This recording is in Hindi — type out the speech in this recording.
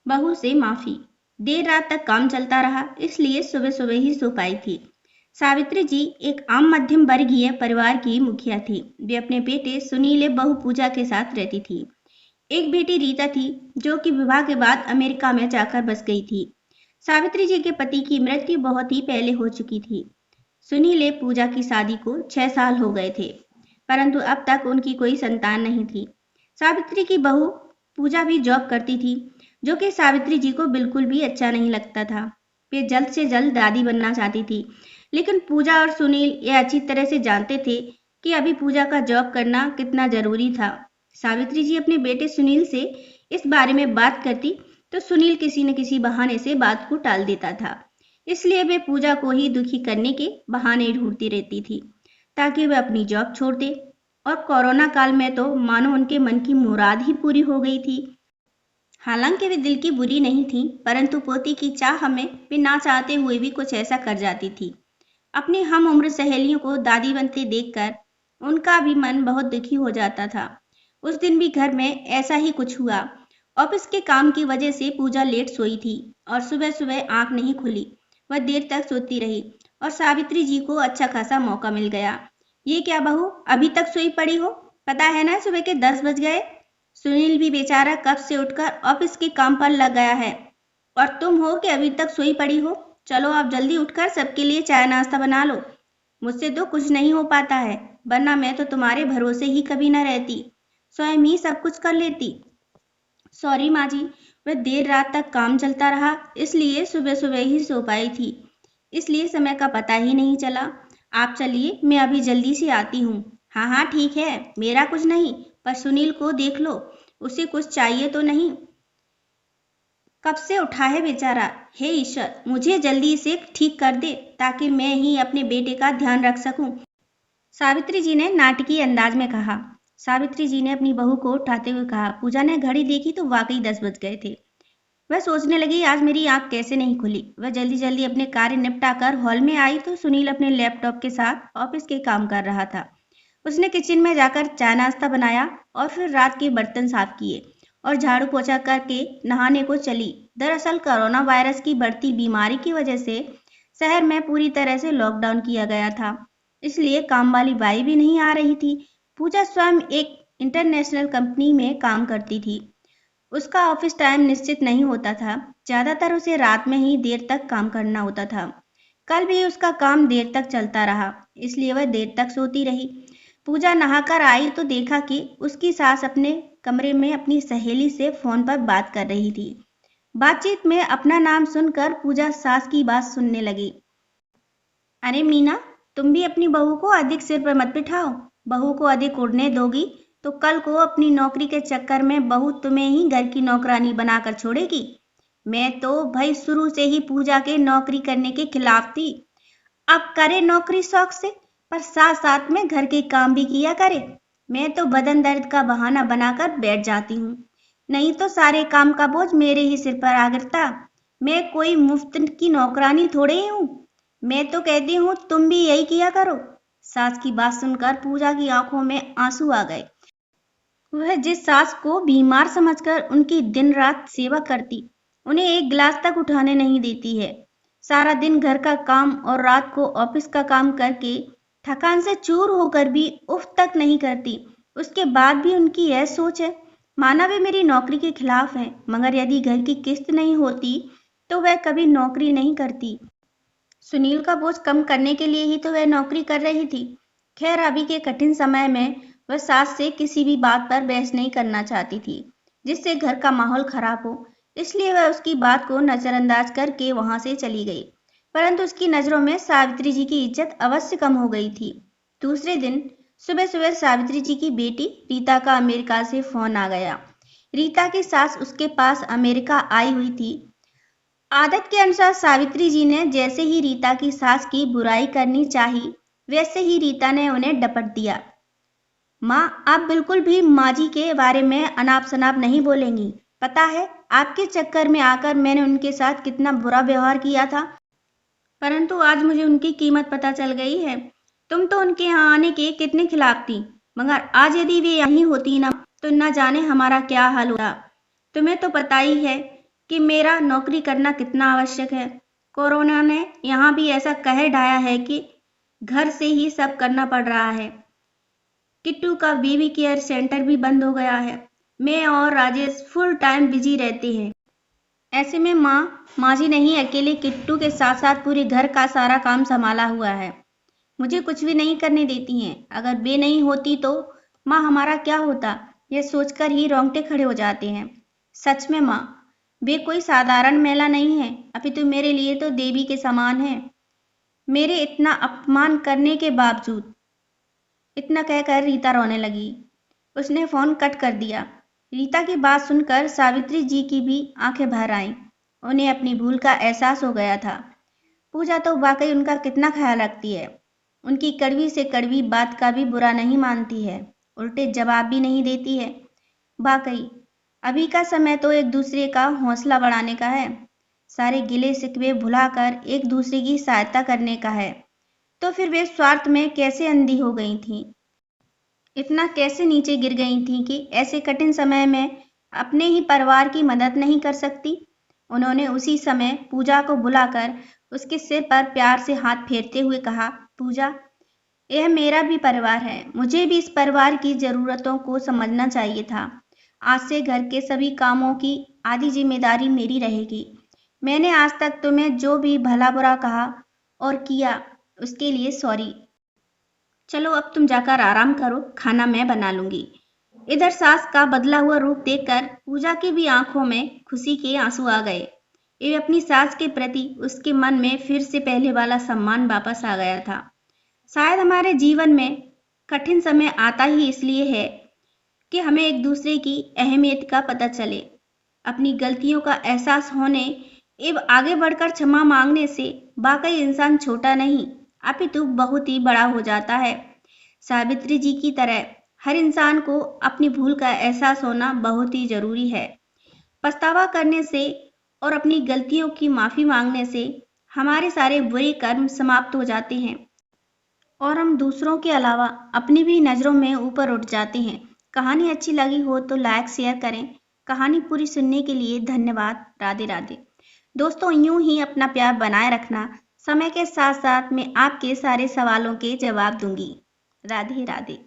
बहू से माफी। देर रात तक काम चलता रहा, इसलिए सुबह सुबह ही सो पाई थी। सावित्री जी एक आम मध्यम वर्गीय परिवार की मुखिया थी। वे अपने बेटे सुनील बहू पूजा के साथ रहती थी। एक बेटी रीता थी, जो कि विवाह के बाद अमेरिका में जाकर बस गई थी। सावित्री जी के पति की मृत्यु बहुत ही पहले हो चुकी थी। सुनील पूजा की शादी को 6 साल हो गए थे, परंतु अब तक उनकी कोई संतान नहीं थी। सावित्री की बहू पूजा भी जॉब करती थी, जो कि सावित्री जी को बिल्कुल भी अच्छा नहीं लगता था। वे जल्द से जल्द दादी बनना चाहती थी, लेकिन पूजा और सुनील ये अच्छी तरह से जानते थे कि अभी पूजा का जॉब करना कितना जरूरी था। सावित्री जी अपने बेटे सुनील से इस बारे में बात करती तो सुनील किसी न किसी बहाने से बात को टाल देता था। इसलिए वे पूजा को ही दुखी करने के बहाने ढूंढती रहती थी, ताकि वह अपनी जॉब छोड़ दे। और कोरोना काल में तो मानो उनके मन की मुराद ही पूरी हो गई थी। हालांकि वे दिल की बुरी नहीं थी, परंतु पोती की चाह में वे ना चाहते हुए भी कुछ ऐसा कर जाती थी। अपनी हम उम्र सहेलियों को दादी बनते देखकर उनका भी मन बहुत दुखी हो जाता था। उस दिन भी घर में ऐसा ही कुछ हुआ। ऑफिस के काम की वजह से पूजा लेट सोई थी और सुबह सुबह आंख नहीं खुली। वह देर तक सोती रही और सावित्री जी को अच्छा खासा मौका मिल गया। ये क्या बहू, अभी तक सोई पड़ी हो? पता है ना सुबह के 10 बज गए। सुनील भी बेचारा कब से उठकर ऑफिस के काम पर लग गया है, और तुम हो कि अभी तक सोई पड़ी हो। चलो आप जल्दी उठकर सबके लिए चाय नाश्ता बना लो। मुझसे तो कुछ नहीं हो पाता है, वरना मैं तो तुम्हारे भरोसे ही कभी न रहती, स्वयं ही सब कुछ कर लेती। सॉरी माँ जी, वह देर रात तक काम चलता रहा, इसलिए सुबह सुबह ही सो पाई थी, इसलिए समय का पता ही नहीं चला। आप चलिए, मैं अभी जल्दी से आती हूँ। हाँ हाँ ठीक है, मेरा कुछ नहीं, पर सुनील को देख लो, उसे कुछ चाहिए तो नहीं? कब से उठा है बेचारा। हे ईश्वर, मुझे जल्दी इसे ठीक कर दे, ताकि मैं ही अपने बेटे का ध्यान रख सकूं। सावित्री जी ने नाटकीय अंदाज में कहा। सावित्री जी ने अपनी बहू को उठाते हुए कहा। पूजा ने घड़ी देखी तो वाकई 10 बज गए थे। वह सोचने लगी, आज मेरी आंख कैसे नहीं खुली। वह जल्दी जल्दी अपने कार्य निपटाकर हॉल में आई तो सुनील अपने लैपटॉप के साथ ऑफिस के काम कर रहा था। उसने किचन में जाकर चाय नाश्ता बनाया और फिर रात के बर्तन साफ किए और झाड़ू पोछा करके नहाने को चली। दरअसल कोरोना वायरस की बढ़ती बीमारी की वजह से शहर में पूरी तरह से लॉकडाउन किया गया था, इसलिए काम वाली बाई भी नहीं आ रही थी। पूजा स्वयं एक इंटरनेशनल कंपनी में काम करती थी। उसका ऑफिस टाइम निश्चित नहीं होता था, ज्यादातर उसे रात में ही देर तक काम करना होता था। कल भी उसका काम देर तक चलता रहा, इसलिए वह देर तक सोती रही। पूजा नहाकर आई तो देखा कि उसकी सास अपने कमरे में अपनी सहेली से फोन पर बात कर रही थी। बातचीत में अपना नाम सुनकर पूजा सास की बात सुनने लगी। अरे मीना, तुम भी अपनी बहू को अधिक सिर पर मत बिठाओ। बहू को अधिक उड़ने दोगी तो कल को अपनी नौकरी के चक्कर में बहू तुम्हें ही घर की नौकरानी बनाकर छोड़ेगी। मैं तो भाई शुरू से ही पूजा के नौकरी करने के खिलाफ थी। अब करे नौकरी शौक से, पर साथ साथ में घर के काम भी किया करे। मैं तो बदन दर्द का बहाना बनाकर बैठ जाती हूँ, नहीं तो सारे काम का बोझ मेरे ही सिर पर आ गिरता। मैं कोई मुफ्त की नौकरानी थोड़े ही हूँ। मैं तो कहती हूँ तुम भी यही किया करो। सास की बात सुनकर पूजा की आंखों में आंसू आ गए। वह जिस सास को बीमार समझकर उनकी दिन रात सेवा करती, उन्हें एक गिलास तक उठाने नहीं देती है। सारा दिन घर का काम और रात को ऑफिस का काम करके थकान से चूर होकर भी उफ तक नहीं करती। उसके बाद भी उनकी यह सोच है, माना वे मेरी नौकरी के खिलाफ है, मगर यदि घर की किस्त नहीं होती तो वह कभी नौकरी नहीं करती। सुनील का बोझ कम करने के लिए ही तो वह नौकरी कर रही थी। खैर, अभी के कठिन समय में वह सास से किसी भी बात पर बहस नहीं करना चाहती थी, जिससे घर का माहौल खराब हो। इसलिए वह उसकी बात को नजरअंदाज करके वहां से चली गई। परंतु उसकी नजरों में सावित्री जी की इज्जत अवश्य कम हो गई थी। दूसरे दिन सुबह सुबह सावित्री जी की बेटी रीता का अमेरिका से फोन आ गया। रीता की सास उसके पास अमेरिका आई हुई थी। आदत के अनुसार सावित्री जी ने जैसे ही रीता की सास की बुराई करनी चाही, वैसे ही रीता ने उन्हें डपट दिया। माँ, आप बिल्कुल भी माँ जी के बारे में अनाप शनाप नहीं बोलेंगी। पता है, आपके चक्कर में आकर मैंने उनके साथ कितना बुरा व्यवहार किया था, परंतु आज मुझे उनकी कीमत पता चल गई है। तुम तो उनके यहाँ आने के कितने खिलाफ थी, मगर आज यदि वे यहीं होती ना तो न जाने हमारा क्या हाल होता। तुम्हें तो पता ही है कि मेरा नौकरी करना कितना आवश्यक है। कोरोना ने यहाँ भी ऐसा कहर ढाया है कि घर से ही सब करना पड़ रहा है। किट्टू का बेबी केयर सेंटर भी बंद हो गया है। मैं और राजेश फुल टाइम बिजी रहते हैं। ऐसे में माँ जी नहीं अकेले किट्टू के साथ साथ पूरे घर का सारा काम संभाला हुआ है। मुझे कुछ भी नहीं करने देती हैं। अगर वे नहीं होती तो माँ हमारा क्या होता, यह सोचकर ही रोंगटे खड़े हो जाते हैं। सच में माँ, वे कोई साधारण महिला नहीं है, अपितु मेरे लिए तो देवी के समान है। मेरे इतना अपमान करने के बावजूद। इतना कहकर रीता रोने लगी। उसने फोन कट कर दिया। रीता की बात सुनकर सावित्री जी की भी आंखें भर आईं। उन्हें अपनी भूल का एहसास हो गया था। पूजा तो वाकई उनका कितना ख्याल रखती है। उनकी कड़वी से कड़वी बात का भी बुरा नहीं मानती है, उल्टे जवाब भी नहीं देती है। वाकई अभी का समय तो एक दूसरे का हौसला बढ़ाने का है, सारे गिले शिकवे भुलाकर एक दूसरे की सहायता करने का है। तो फिर वे स्वार्थ में कैसे अंधी हो गई थीं? इतना कैसे नीचे गिर गई थीं कि ऐसे कठिन समय में अपने ही परिवार की मदद नहीं कर सकती? उन्होंने उसी समय पूजा को बुलाकर उसके सिर पर प्यार से हाथ फेरते हुए कहा, पूजा, यह मेरा भी परिवार है। मुझे भी इस परिवार की जरूरतों को समझना चाहिए था। आज से घर के सभी कामों की आधी जिम्मेदारी मेरी रहेगी। मैंने आज तक तुम्हें जो भी भला बुरा कहा और किया उसके लिए सॉरी। चलो अब तुम जाकर आराम करो, खाना मैं बना लूंगी। इधर सास का बदला हुआ रूप देखकर पूजा की भी आंखों में खुशी के आंसू आ गए। ये अपनी सास के प्रति उसके मन में फिर से पहले वाला सम्मान वापस आ गया था। शायद हमारे जीवन में कठिन समय आता ही इसलिए है कि हमें एक दूसरे की अहमियत का पता चले। अपनी गलतियों का एहसास होने एवं आगे बढ़कर क्षमा मांगने से वाकई इंसान छोटा नहीं अपितु बहुत ही बड़ा हो जाता है। सावित्री जी की तरह हर इंसान को अपनी भूल का एहसास होना बहुत ही जरूरी है। पछतावा करने से और अपनी गलतियों की माफी मांगने से हमारे सारे बुरे कर्म समाप्त हो जाते हैं और हम दूसरों के अलावा अपनी भी नजरों में ऊपर उठ जाते हैं। कहानी अच्छी लगी हो तो लाइक शेयर करें। कहानी पूरी सुनने के लिए धन्यवाद। राधे राधे। दोस्तों, यूं ही अपना प्यार बनाए रखना। समय के साथ साथ मैं आपके सारे सवालों के जवाब दूंगी। राधे राधे।